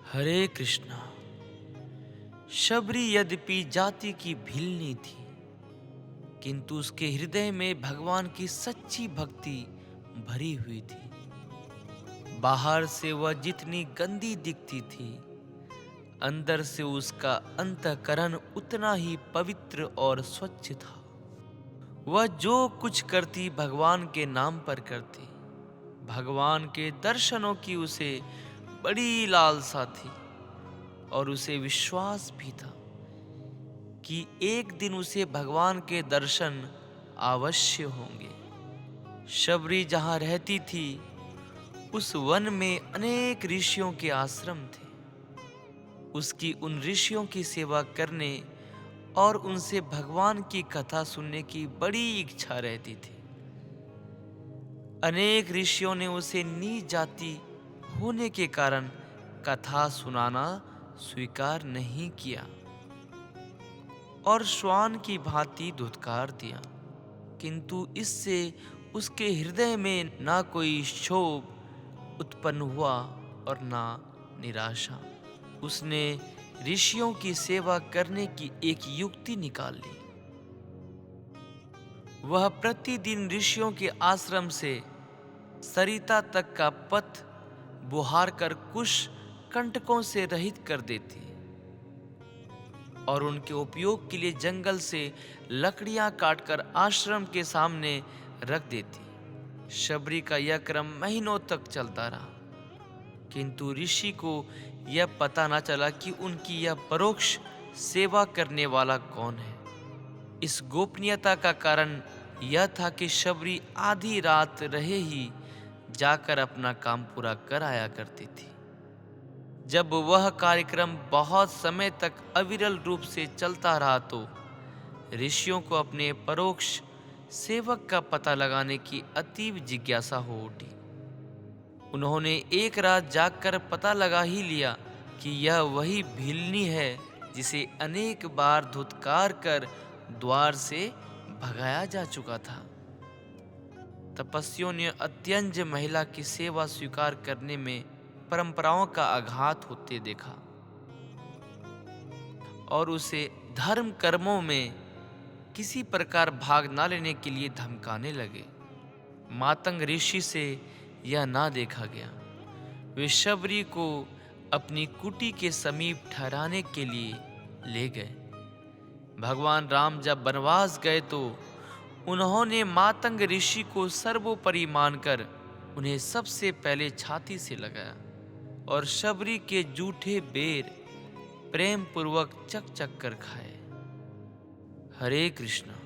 हरे कृष्णा। शबरी यद्यपि जाति की भिलनी थी, किंतु उसके हृदय में भगवान की सच्ची भक्ति भरी हुई थी। बाहर से वह जितनी गंदी दिखती थी, अंदर से उसका अंतःकरण उतना ही पवित्र और स्वच्छ था। वह जो कुछ करती भगवान के नाम पर करती। भगवान के दर्शनों की उसे बड़ी लालसा थी और उसे विश्वास भी था कि एक दिन उसे भगवान के दर्शन अवश्य होंगे। शबरी जहाँ रहती थी, उस वन में अनेक ऋषियों के आश्रम थे। उसकी उन ऋषियों की सेवा करने और उनसे भगवान की कथा सुनने की बड़ी इच्छा रहती थी। अनेक ऋषियों ने उसे नीच जाति होने के कारण कथा सुनाना स्वीकार नहीं किया और श्वान की भांति धुतकार दिया, किंतु इससे उसके हृदय में ना कोई क्षोभ उत्पन्न हुआ और ना निराशा। उसने ऋषियों की सेवा करने की एक युक्ति निकाल ली। वह प्रतिदिन ऋषियों के आश्रम से सरिता तक का पथ बुहार कर कुश कंटकों से रहित कर देती और उनके उपयोग के लिए जंगल से लकड़ियां काटकर आश्रम के सामने रख देती। शबरी का यह क्रम महीनों तक चलता रहा, किंतु ऋषि को यह पता न चला कि उनकी यह परोक्ष सेवा करने वाला कौन है। इस गोपनीयता का कारण यह था कि शबरी आधी रात रहे ही जाकर अपना काम पूरा कर आया करती थी। जब वह कार्यक्रम बहुत समय तक अविरल रूप से चलता रहा तो ऋषियों को अपने परोक्ष सेवक का पता लगाने की अतीव जिज्ञासा हो उठी। उन्होंने एक रात जागकर पता लगा ही लिया कि यह वही भिलनी है जिसे अनेक बार धुतकार कर द्वार से भगाया जा चुका था। तपस्वियों ने अत्यंज महिला की सेवा स्वीकार करने में परंपराओं का आघात होते देखा और उसे धर्म कर्मों में किसी प्रकार भाग न लेने के लिए धमकाने लगे। मातंग ऋषि से यह ना देखा गया। वे शबरी को अपनी कुटी के समीप ठहराने के लिए ले गए। भगवान राम जब वनवास गए तो उन्होंने मातंग ऋषि को सर्वोपरि मानकर उन्हें सबसे पहले छाती से लगाया और शबरी के जूठे बेर प्रेम पूर्वक चक चक कर खाए। हरे कृष्णा।